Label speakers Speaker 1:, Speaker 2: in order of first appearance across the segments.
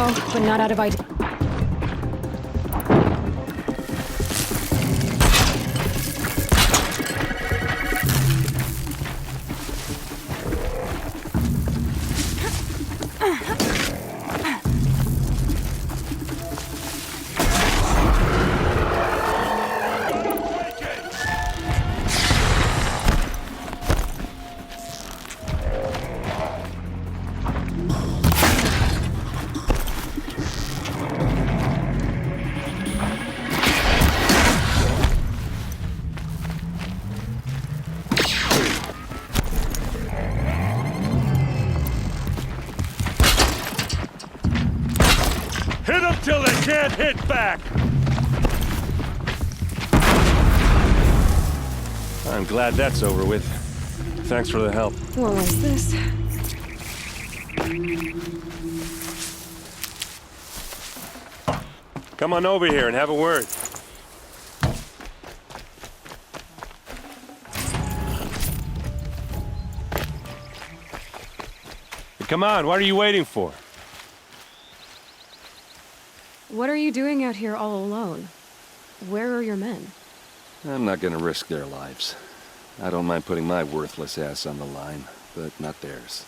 Speaker 1: ammo, but not out of ideas.
Speaker 2: Hit them till they can't hit back! I'm glad that's over with. Thanks for the help.
Speaker 1: What was this?
Speaker 2: Come on over here and have a word. Come on, what are you waiting for?
Speaker 1: What are you doing out here all alone? Where are your men?
Speaker 3: I'm not gonna risk their lives. I don't mind putting my worthless ass on the line, but not theirs.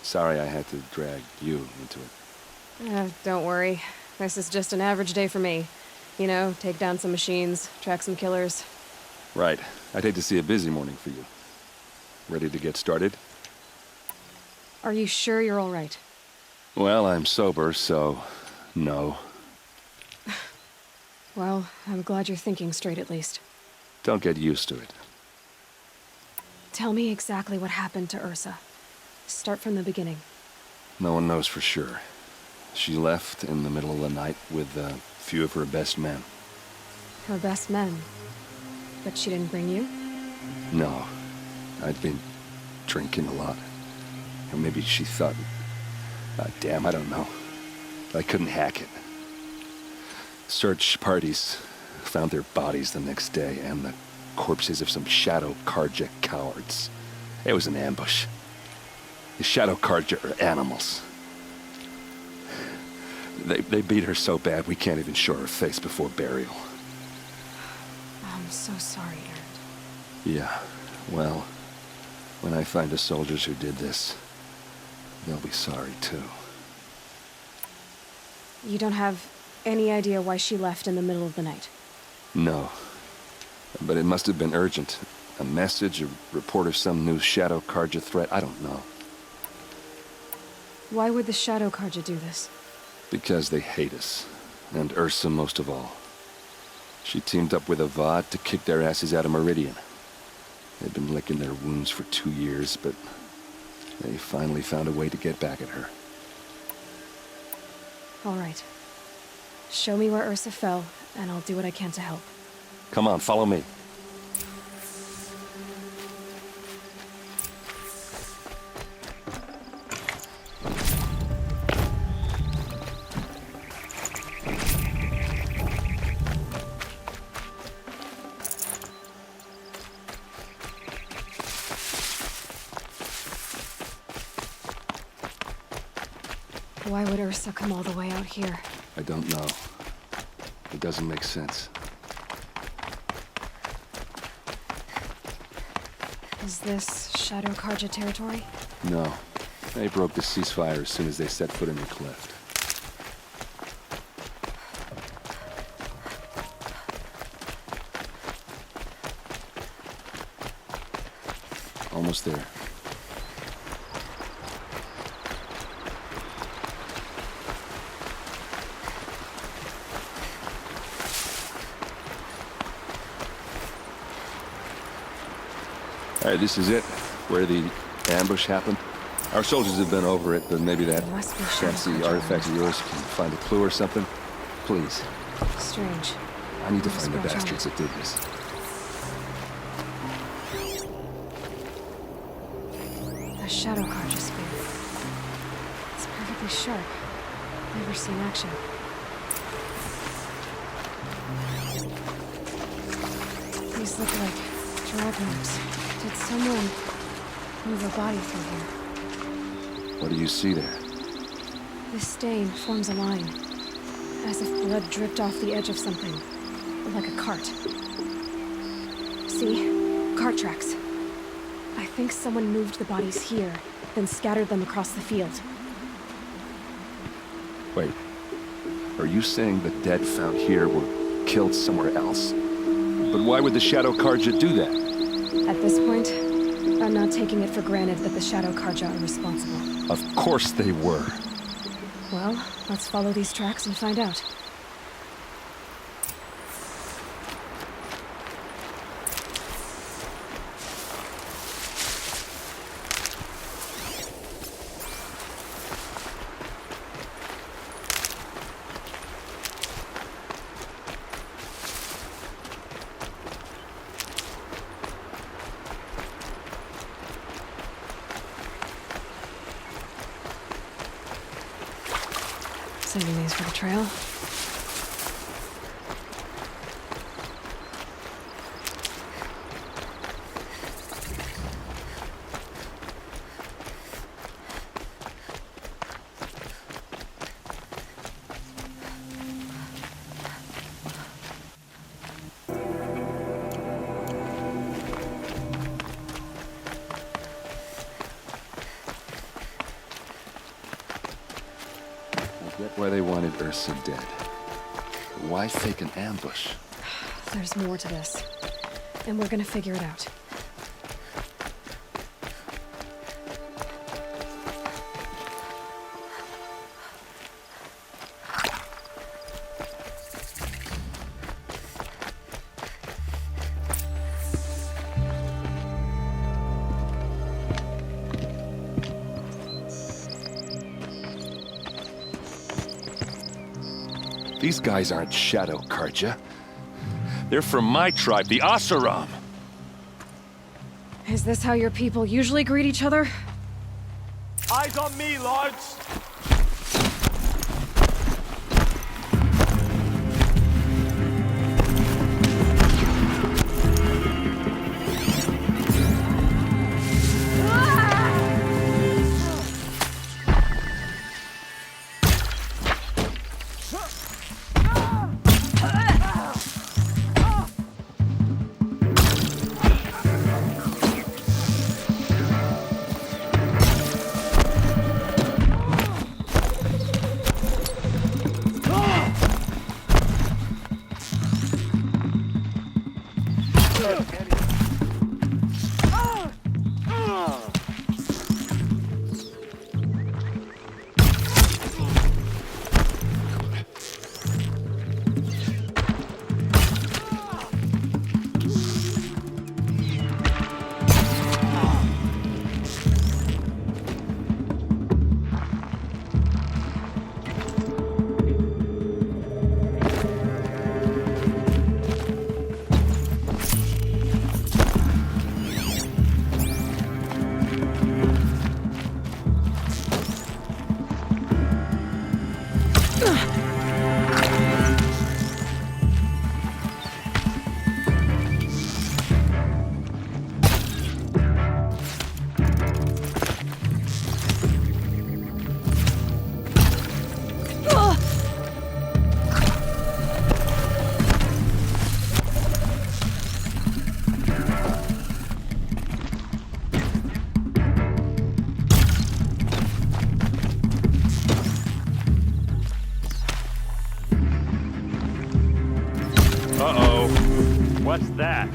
Speaker 3: Sorry I had to drag you into it.
Speaker 1: Don't worry. This is just an average day for me. You know, take down some machines, track some killers.
Speaker 3: Right. I'd hate to see a busy morning for you. Ready to get started?
Speaker 1: Are you sure you're all right?
Speaker 3: Well, I'm sober, so... no.
Speaker 1: Well, I'm glad you're thinking straight at least.
Speaker 3: Don't get used to it.
Speaker 1: Tell me exactly what happened to Ursa. Start from the beginning.
Speaker 3: No one knows for sure. She left in the middle of the night with a few of her best men.
Speaker 1: Her best men? But she didn't bring you?
Speaker 3: No. I'd been drinking a lot. Or maybe she thought... damn, I don't know. I couldn't hack it. Search parties found their bodies the next day and the corpses of some Shadow Karja cowards. It was an ambush. The Shadow Karja are animals. They beat her so bad we can't even show her face before burial.
Speaker 1: I'm so sorry, Aaron.
Speaker 3: Yeah, well, when I find the soldiers who did this, they'll be sorry too.
Speaker 1: You don't have any idea why she left in the middle of the night?
Speaker 3: No. But it must have been urgent. A message, a report of some new Shadow Karja threat, I don't know.
Speaker 1: Why would the Shadow Karja do this?
Speaker 3: Because they hate us. And Ursa most of all. She teamed up with Avad to kick their asses out of Meridian. They've been licking their wounds for 2 years, but they finally found a way to get back at her.
Speaker 1: All right. Show me where Ursa fell, and I'll do what I can to help.
Speaker 3: Come on, follow me.
Speaker 1: Why would Ursa come all the way out here?
Speaker 3: I don't know. It doesn't make sense.
Speaker 1: Is this Shadow Karja territory?
Speaker 3: No. They broke the ceasefire as soon as they set foot in the cleft. Almost there. All right, this is it, where the ambush happened. Our soldiers have been over it, but maybe that
Speaker 1: Must be
Speaker 3: fancy
Speaker 1: Shadow Karja
Speaker 3: artifact of yours can find a clue or something. Please,
Speaker 1: Strange.
Speaker 3: I need to
Speaker 1: I'll
Speaker 3: find the
Speaker 1: scratch on
Speaker 3: bastards that did this.
Speaker 1: A Shadow Karja spear. It's perfectly sharp. Never seen action. These look like drag marks. Did someone move a body through here?
Speaker 3: What do you see there?
Speaker 1: This stain forms a line, as if blood dripped off the edge of something, like a cart. See? Cart tracks. I think someone moved the bodies here, then scattered them across the field.
Speaker 3: Wait, are you saying the dead found here were killed somewhere else? But why would the Shadow Karja do that?
Speaker 1: At this point, I'm not taking it for granted that the Shadow Karja are responsible.
Speaker 3: Of course they were.
Speaker 1: Well, let's follow these tracks and find out. Saving these for the trail.
Speaker 3: Get why they wanted Ursa dead. But why fake an ambush?
Speaker 1: There's more to this, and we're gonna figure it out.
Speaker 3: These guys aren't Shadow Karja. They're from my tribe, the Asaram.
Speaker 1: Is this how your people usually greet each other?
Speaker 2: Eyes on me, lords! Uh-oh. What's that?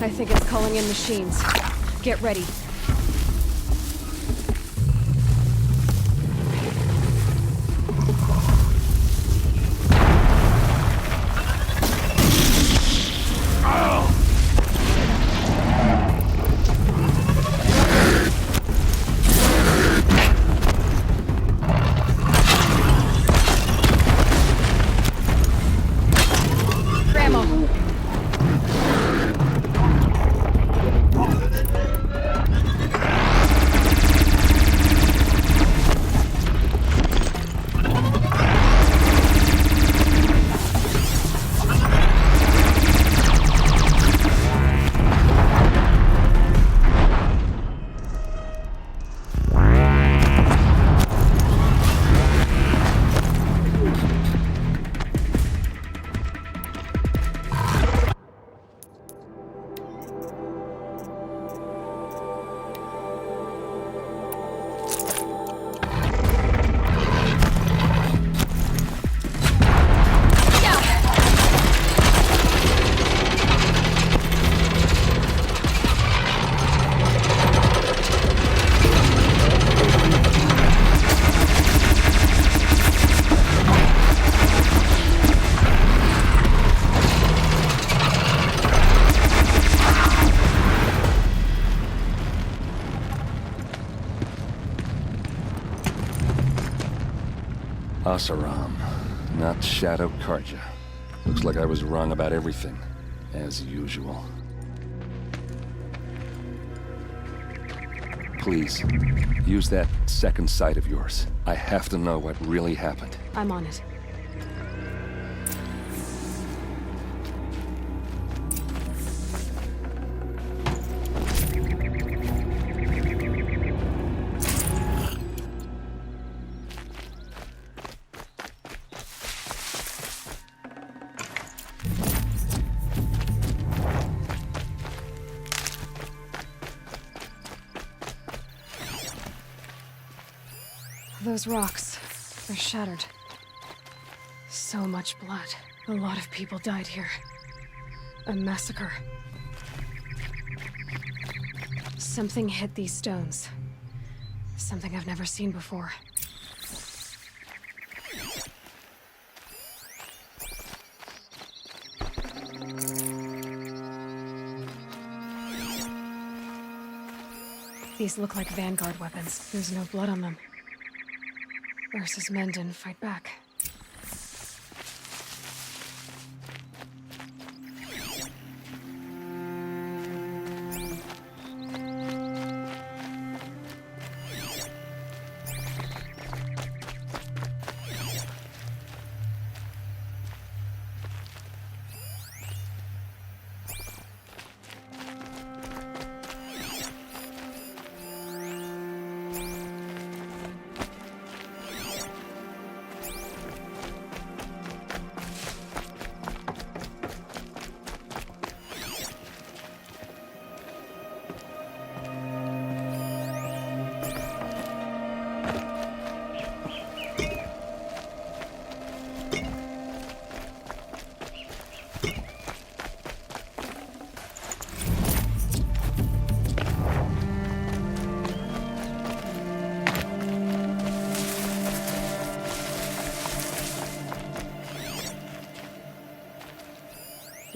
Speaker 1: I think it's calling in machines. Get ready. Grandma.
Speaker 3: Asaram, not Shadow Karja. Looks like I was wrong about everything, as usual. Please, use that second sight of yours. I have to know what really happened.
Speaker 1: I'm on it. Those rocks, they're shattered. So much blood. A lot of people died here. A massacre. Something hit these stones. Something I've never seen before. These look like Vanguard weapons. There's no blood on them. Ursa's men didn't fight back.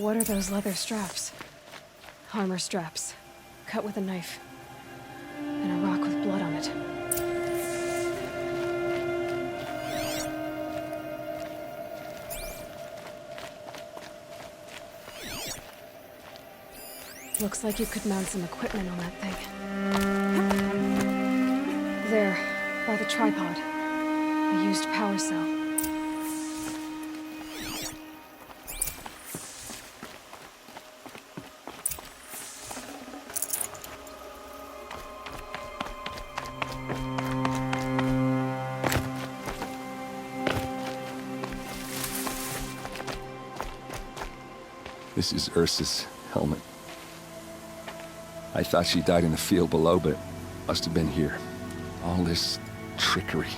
Speaker 1: What are those leather straps? Armor straps, cut with a knife. And a rock with blood on it. Looks like you could mount some equipment on that thing. There, by the tripod. A used power cell.
Speaker 3: This is Ursa's helmet. I thought she died in the field below, but it must have been here. All this trickery.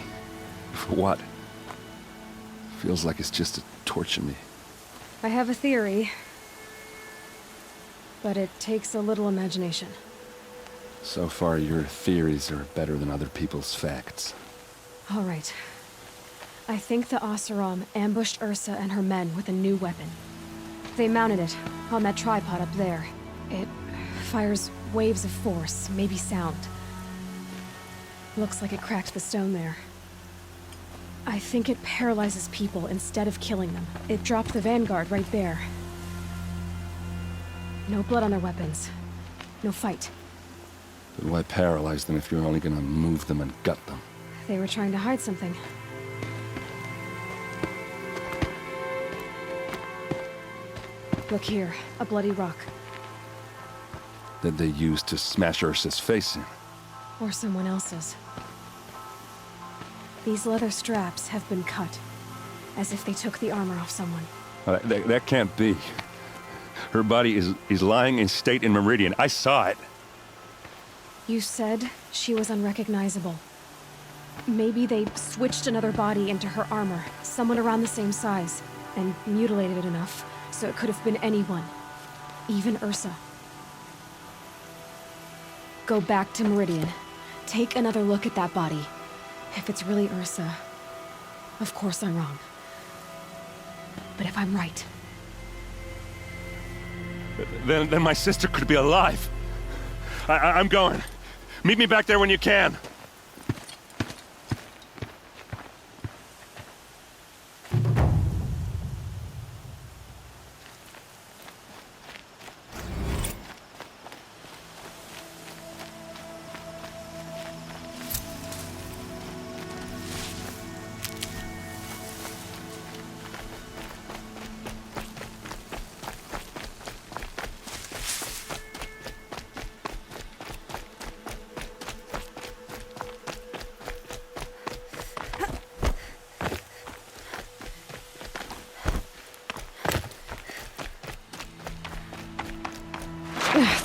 Speaker 3: For what? Feels like it's just to torture me.
Speaker 1: I have a theory. But it takes a little imagination.
Speaker 3: So far, your theories are better than other people's facts.
Speaker 1: All right. I think the Oseram ambushed Ursa and her men with a new weapon. They mounted it on that tripod up there. It fires waves of force, maybe sound. Looks like it cracked the stone there. I think it paralyzes people instead of killing them. It dropped the Vanguard right there. No blood on their weapons. No fight.
Speaker 3: But why paralyze them if you're only gonna move them and gut them?
Speaker 1: They were trying to hide something. Look here, a bloody rock.
Speaker 3: That they used to smash Ursa's face in.
Speaker 1: Or someone else's. These leather straps have been cut, as if they took the armor off someone.
Speaker 3: That can't be. Her body is lying in state in Meridian. I saw it.
Speaker 1: You said she was unrecognizable. Maybe they switched another body into her armor, someone around the same size, and mutilated it enough, so it could have been anyone. Even Ursa. Go back to Meridian. Take another look at that body. If it's really Ursa, of course I'm wrong. But if I'm right...
Speaker 2: Then my sister could be alive. I'm going. Meet me back there when you can.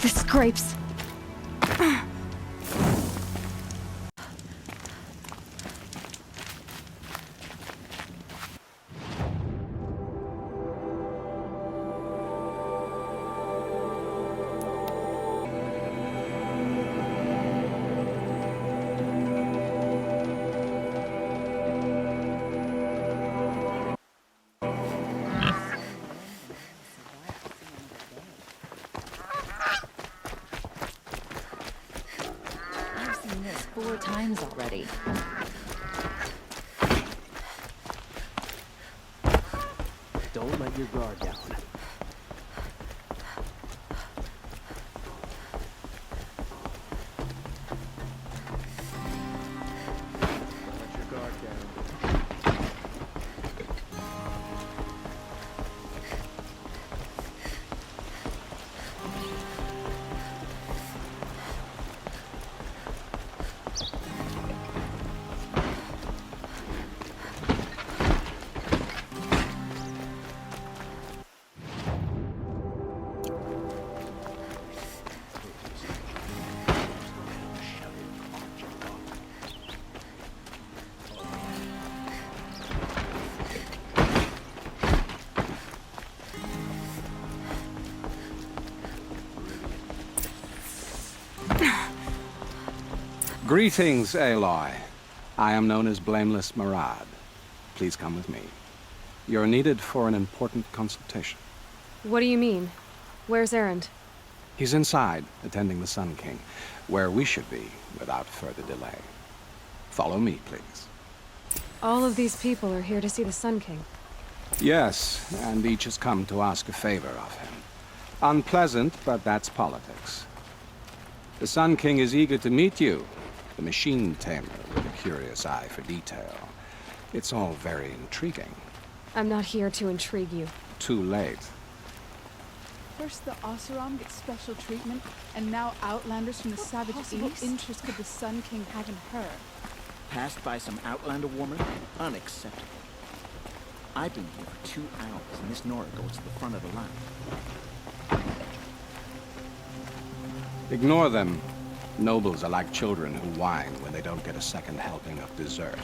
Speaker 1: The scrapes.
Speaker 4: I've seen this 4 times already.
Speaker 5: Don't let your guard down. Don't let your guard down.
Speaker 6: Greetings, Aloy. I am known as Blameless Marad. Please come with me. You're needed for an important consultation.
Speaker 1: What do you mean? Where's Erend?
Speaker 6: He's inside, attending the Sun King, where we should be without further delay. Follow me, please.
Speaker 1: All of these people are here to see the Sun King.
Speaker 6: Yes, and each has come to ask a favor of him. Unpleasant, but that's politics. The Sun King is eager to meet you, the machine tamer with a curious eye for detail. It's all very intriguing.
Speaker 1: I'm not here to intrigue you.
Speaker 6: Too late.
Speaker 7: First the Oseram gets special treatment, and now Outlanders from the Savage East. Interest could the Sun King have in her?
Speaker 8: Passed by some Outlander woman? Unacceptable. I've been here for 2 hours, and Miss Nora goes to the front of the line.
Speaker 6: Ignore them. Nobles are like children who whine when they don't get a second helping of dessert.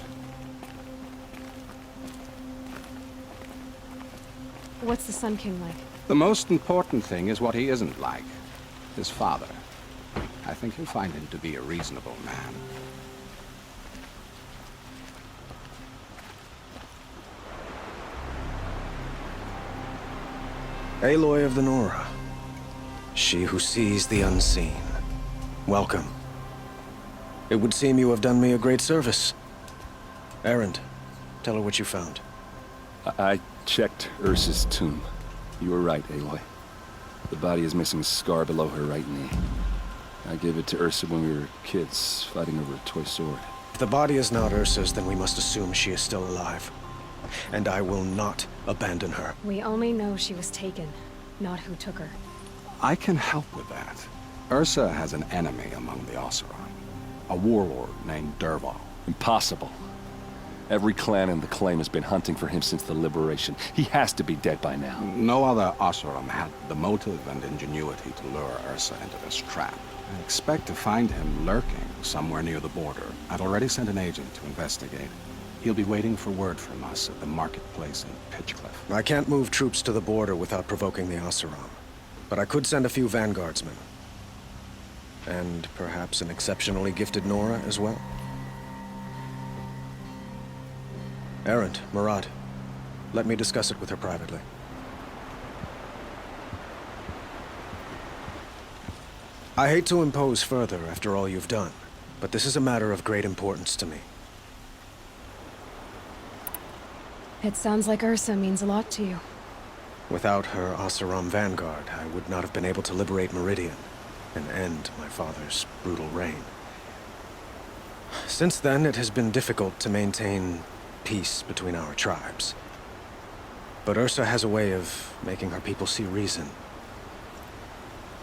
Speaker 1: What's the Sun King like?
Speaker 6: The most important thing is what he isn't like. His father. I think you'll find him to be a reasonable man.
Speaker 9: Aloy of the Nora. She who sees the unseen. Welcome. It would seem you have done me a great service. Erend, tell her what you found.
Speaker 3: I checked Ursa's tomb. You were right, Aloy. The body is missing a scar below her right knee. I gave it to Ursa when we were kids, fighting over a toy sword.
Speaker 9: If the body is not Ursa's, then we must assume she is still alive. And I will not abandon her.
Speaker 1: We only know she was taken, not who took her.
Speaker 6: I can help with that. Ursa has an enemy among the Oseram. A warlord named Dervahl.
Speaker 3: Impossible. Every clan in the claim has been hunting for him since the liberation. He has to be dead by now.
Speaker 6: No other Oseram had the motive and ingenuity to lure Ursa into this trap. I expect to find him lurking somewhere near the border. I've already sent an agent to investigate. He'll be waiting for word from us at the marketplace in Pitchcliff.
Speaker 9: I can't move troops to the border without provoking the Oseram. But I could send a few vanguardsmen. And perhaps an exceptionally gifted Nora as well. Erend, Marad, let me discuss it with her privately. I hate to impose further after all you've done, but this is a matter of great importance to me.
Speaker 1: It sounds like Ursa means a lot to you.
Speaker 9: Without her Oseram vanguard, I would not have been able to liberate Meridian and end my father's brutal reign. Since then, it has been difficult to maintain peace between our tribes. But Ursa has a way of making her people see reason.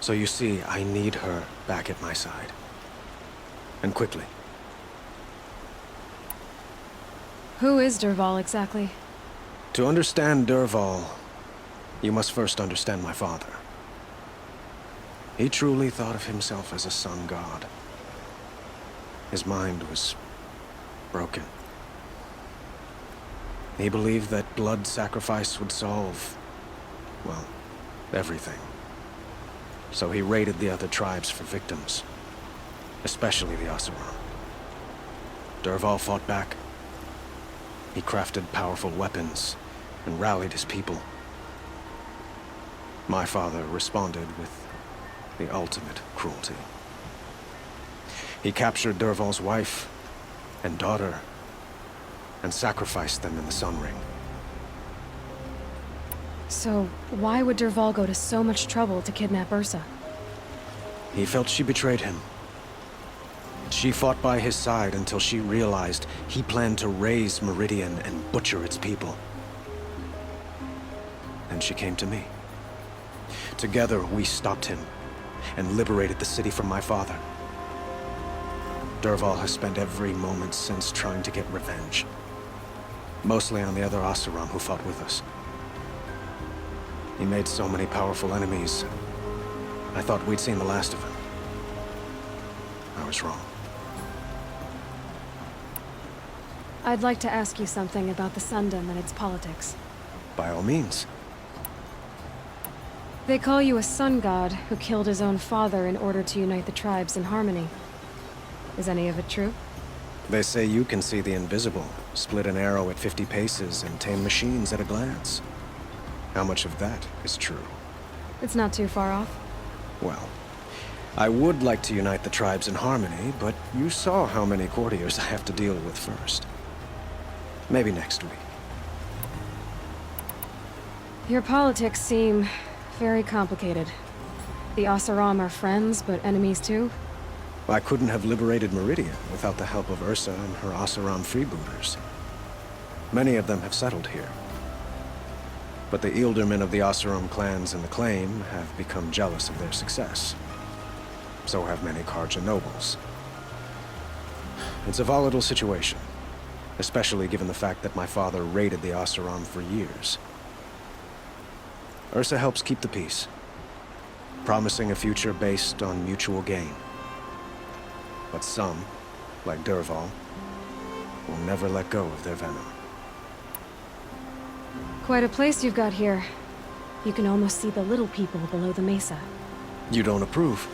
Speaker 9: So you see, I need her back at my side. And quickly.
Speaker 1: Who is Dervahl exactly?
Speaker 9: To understand Dervahl, you must first understand my father. He truly thought of himself as a sun god. His mind was broken. He believed that blood sacrifice would solve, well, everything. So he raided the other tribes for victims, especially the Oseram. Dervahl fought back. He crafted powerful weapons and rallied his people. My father responded with the ultimate cruelty. He captured Dervahl's wife and daughter and sacrificed them in the Sun Ring.
Speaker 1: So, why would Dervahl go to so much trouble to kidnap Ursa?
Speaker 9: He felt she betrayed him. She fought by his side until she realized he planned to raise Meridian and butcher its people. Then she came to me. Together, we stopped him and liberated the city from my father. Dervahl has spent every moment since trying to get revenge. Mostly on the other Oseram who fought with us. He made so many powerful enemies. I thought we'd seen the last of him. I was wrong.
Speaker 1: I'd like to ask you something about the Sundom and its politics.
Speaker 9: By all means.
Speaker 1: They call you a sun god who killed his own father in order to unite the tribes in harmony. Is any of it true?
Speaker 9: They say you can see the invisible, split an arrow at 50 paces, and tame machines at a glance. How much of that is true?
Speaker 1: It's not too far off.
Speaker 9: Well, I would like to unite the tribes in harmony, but you saw how many courtiers I have to deal with first. Maybe next week.
Speaker 1: Your politics seem very complicated. The Oseram are friends, but enemies too?
Speaker 9: I couldn't have liberated Meridian without the help of Ursa and her Oseram freebooters. Many of them have settled here. But the Ealdormen of the Oseram clans in the Claim have become jealous of their success. So have many Karja nobles. It's a volatile situation, especially given the fact that my father raided the Oseram for years. Ursa helps keep the peace, promising a future based on mutual gain. But some, like Dervahl, will never let go of their venom.
Speaker 1: Quite a place you've got here. You can almost see the little people below the mesa.
Speaker 9: You don't approve?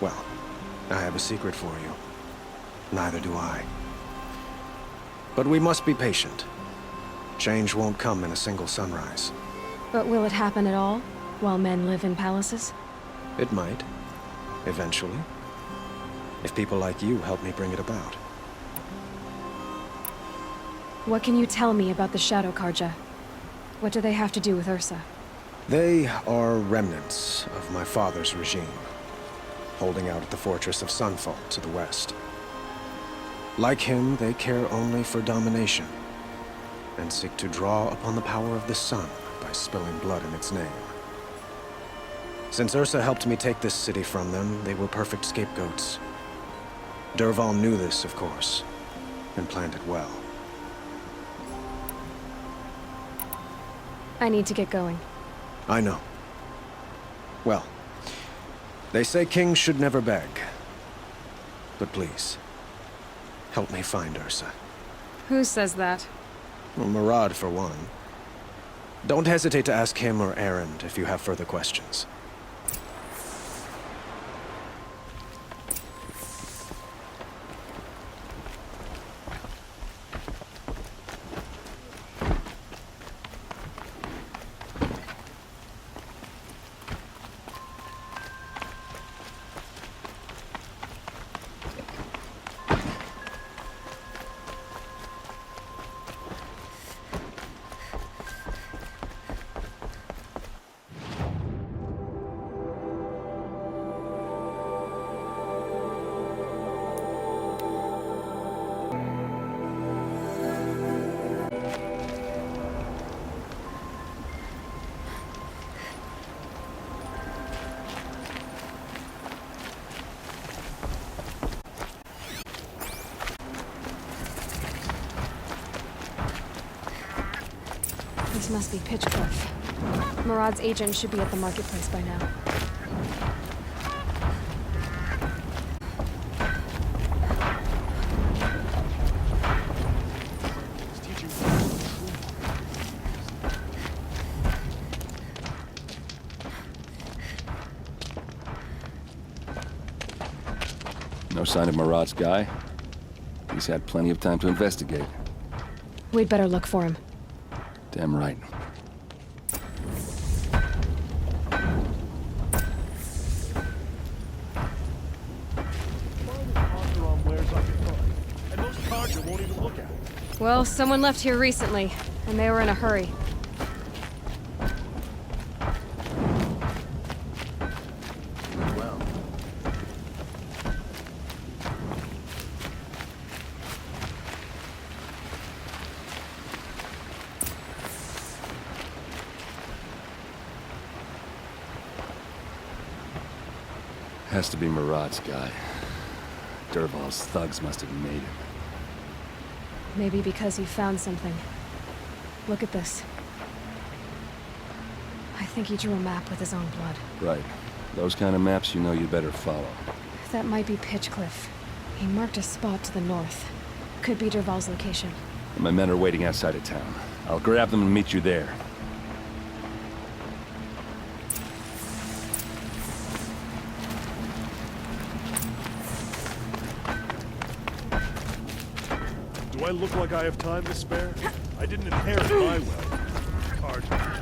Speaker 9: Well, I have a secret for you. Neither do I. But we must be patient. Change won't come in a single sunrise.
Speaker 1: But will it happen at all, while men live in palaces?
Speaker 9: It might. Eventually. If people like you help me bring it about.
Speaker 1: What can you tell me about the Shadow Karja? What do they have to do with Ursa?
Speaker 9: They are remnants of my father's regime, holding out at the fortress of Sunfall to the west. Like him, they care only for domination, and seek to draw upon the power of the sun by spilling blood in its name. Since Ursa helped me take this city from them, they were perfect scapegoats. Dervahl knew this, of course, and planned it well.
Speaker 1: I need to get going.
Speaker 9: I know. Well, they say kings should never beg. But please, help me find Ursa.
Speaker 1: Who says that?
Speaker 9: Well, Murad, for one. Don't hesitate to ask him or Erend if you have further questions.
Speaker 1: This must be Pitchcliff. Murad's agent should be at the marketplace by now.
Speaker 3: No sign of Marat's guy? He's had plenty of time to investigate.
Speaker 1: We'd better look for him.
Speaker 3: Damn right.
Speaker 2: Oseram wears like a car, and most Carja won't even look at it.
Speaker 1: Well, someone left here recently, and they were in a hurry.
Speaker 8: Well,
Speaker 3: Has to be Marat's guy. Dervahl's thugs must have made him.
Speaker 1: Maybe because he found something. Look at this. I think he drew a map with his own blood.
Speaker 3: Right. Those kind of maps you know you better follow.
Speaker 1: That might be Pitchcliff. He marked a spot to the north. Could be Dervahl's location.
Speaker 3: My men are waiting outside of town. I'll grab them and meet you there.
Speaker 2: Do I look like I have time to spare? I didn't inherit my wealth. Carja.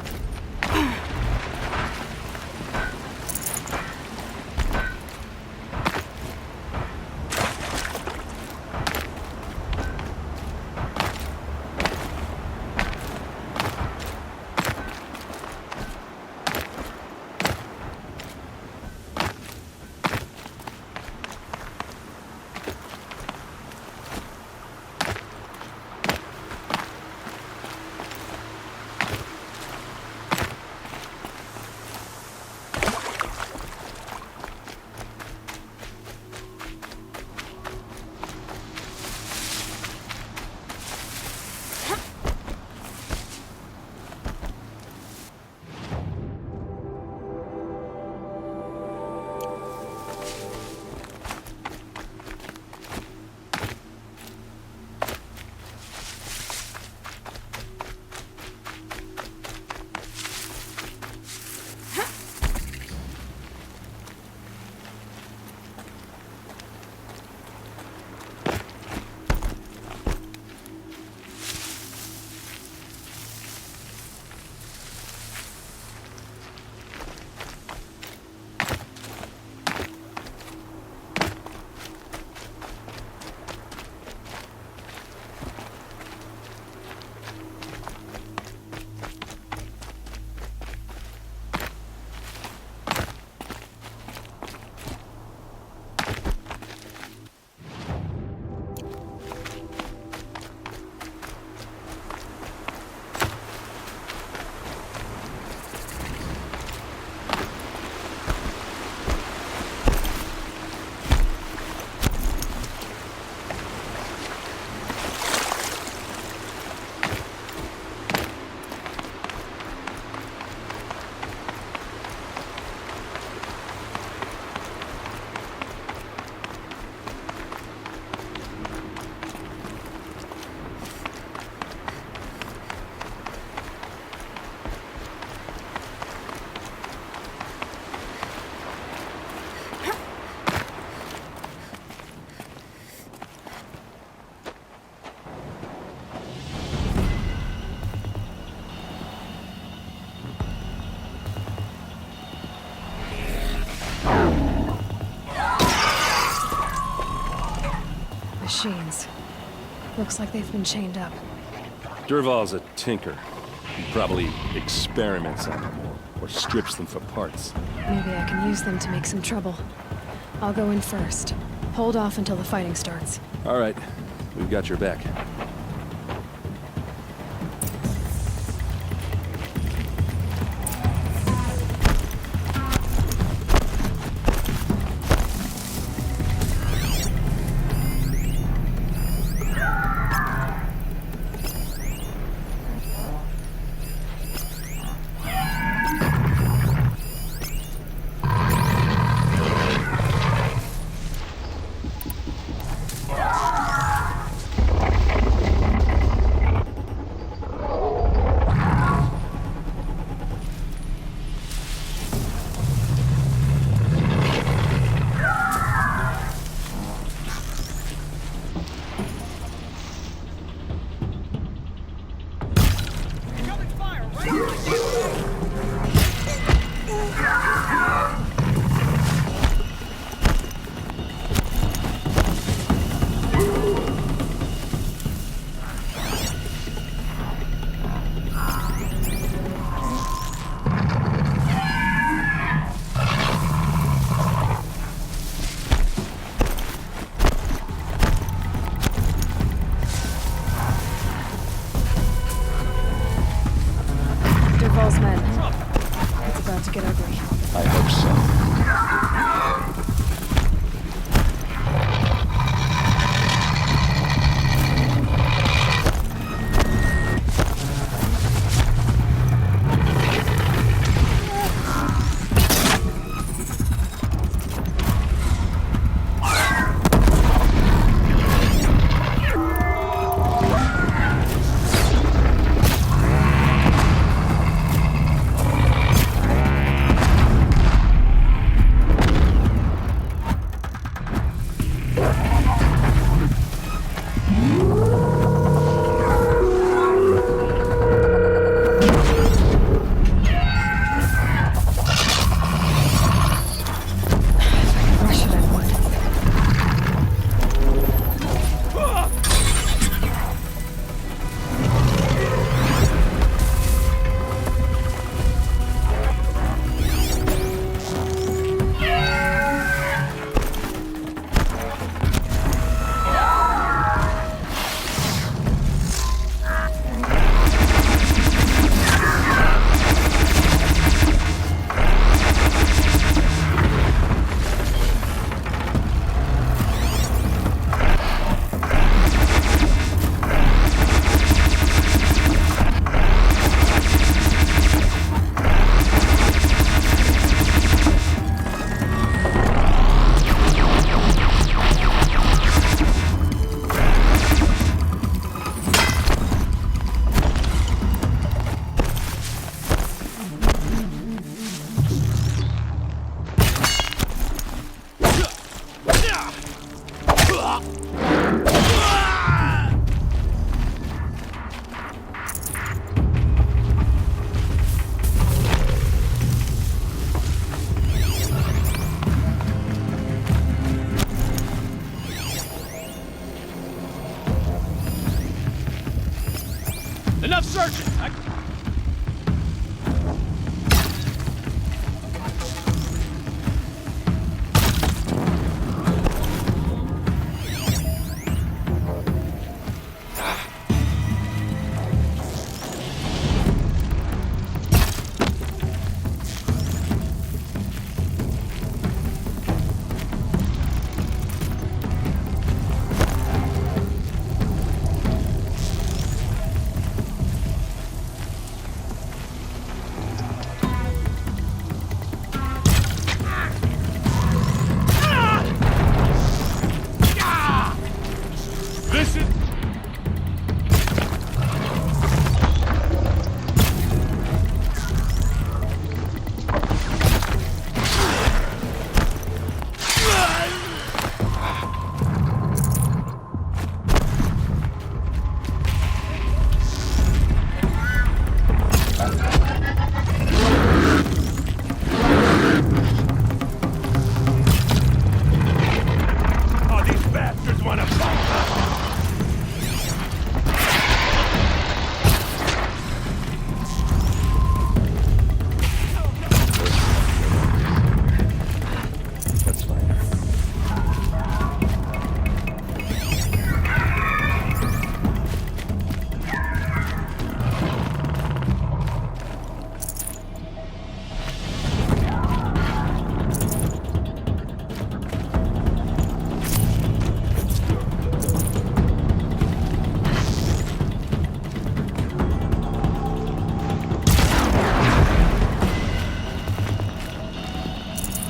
Speaker 1: Machines. Looks like they've been chained up.
Speaker 3: Dervahl's a tinker. He probably experiments on them or strips them for parts.
Speaker 1: Maybe I can use them to make some trouble. I'll go in first. Hold off until the fighting starts.
Speaker 3: All right, we've got your back.
Speaker 2: Sergeant! This is... Oh, these bastards want to fight!
Speaker 3: That's fine.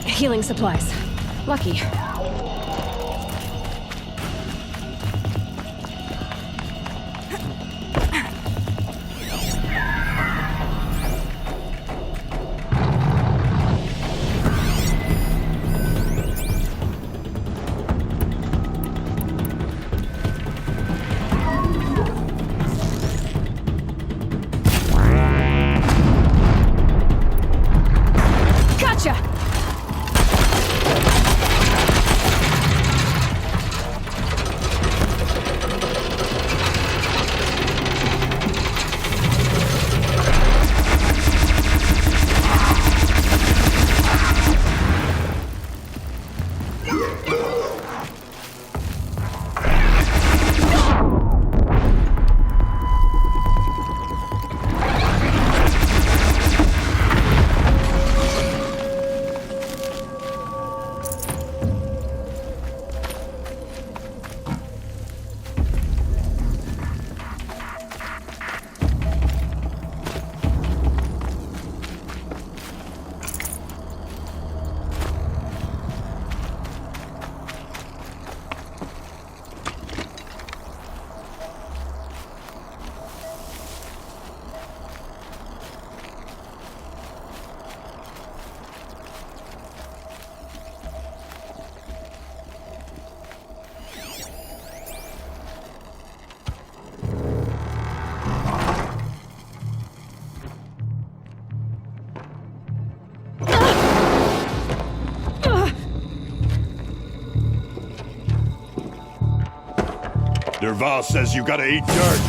Speaker 1: Healing supplies. Lucky. Gotcha!
Speaker 2: Derval says you gotta eat dirt.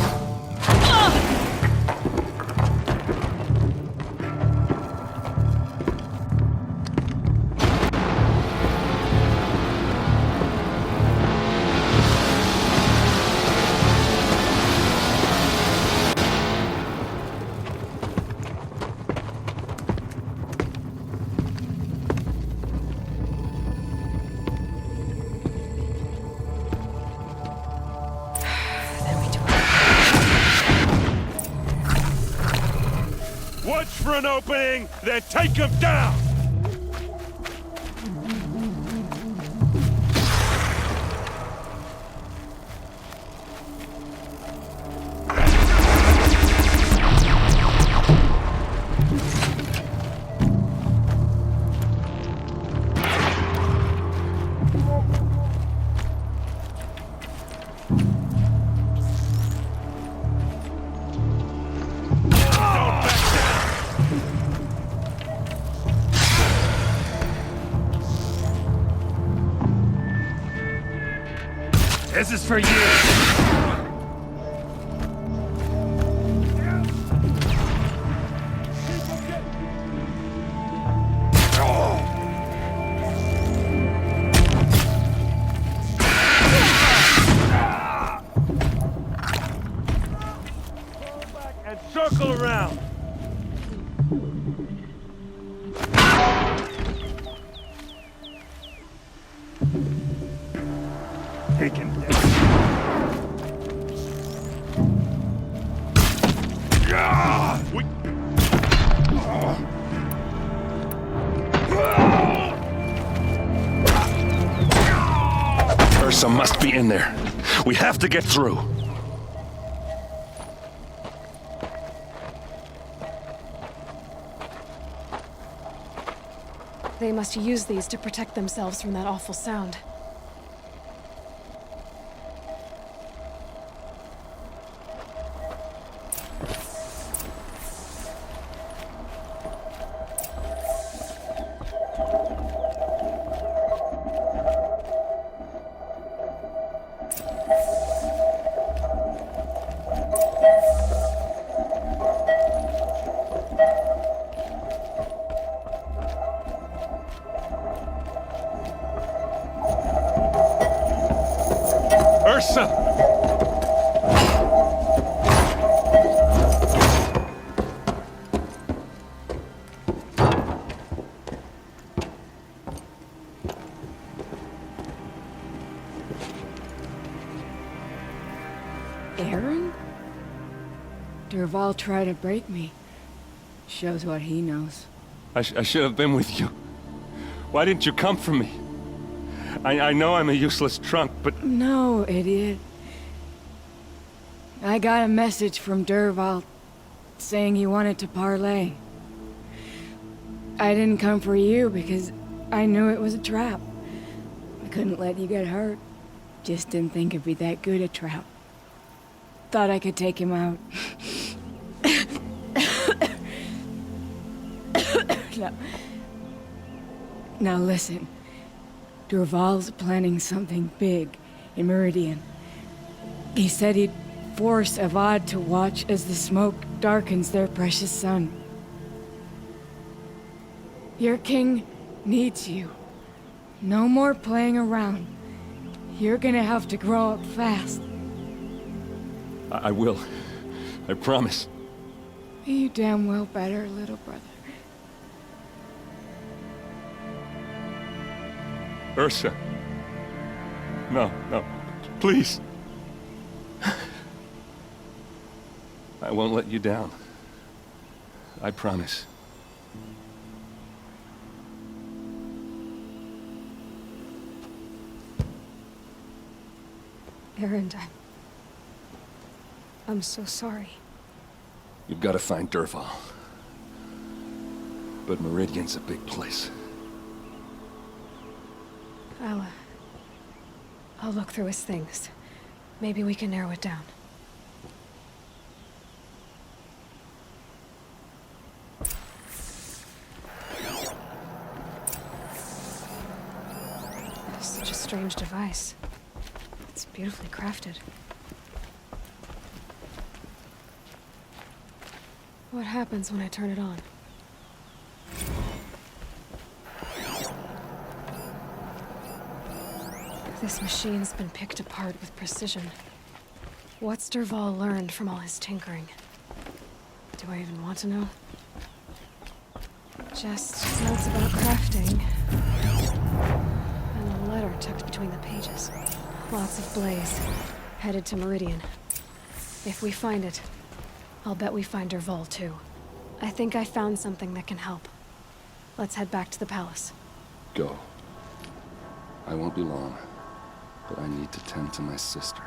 Speaker 2: Watch for an opening, then take him down! This is for you! taken down. We...
Speaker 3: Ursa must be in there. We have to get through.
Speaker 1: They must use these to protect themselves from that awful sound.
Speaker 3: Ursa!
Speaker 10: Aaron? Durval tried to break me. Shows what he knows.
Speaker 3: I should have been with you. Why didn't you come for me? I know I'm a useless trunk, but...
Speaker 10: No, idiot. I got a message from Durval saying he wanted to parlay. I didn't come for you because I knew it was a trap. I couldn't let you get hurt. Just didn't think it'd be that good a trap. Thought I could take him out. Now listen. Durval's planning something big in Meridian. He said he'd force Avad to watch as the smoke darkens their precious sun. Your king needs you. No more playing around. You're gonna have to grow up fast.
Speaker 3: I will. I promise.
Speaker 10: You damn well better, little brother.
Speaker 3: Ursa. No, no. Please. I won't let you down. I promise.
Speaker 1: Aaron, I'm so sorry.
Speaker 3: You've got to find Durval. But Meridian's a big place.
Speaker 1: I'll look through his things. Maybe we can narrow it down. Such a strange device. It's beautifully crafted. What happens when I turn it on? This machine's been picked apart with precision. What's Durval learned from all his tinkering? Do I even want to know? Just notes about crafting. And a letter tucked between the pages. Lots of blaze. Headed to Meridian. If we find it, I'll bet we find Durval too. I think I found something that can help. Let's head back to the palace.
Speaker 3: Go. I won't be long, but I need to tend to my sister.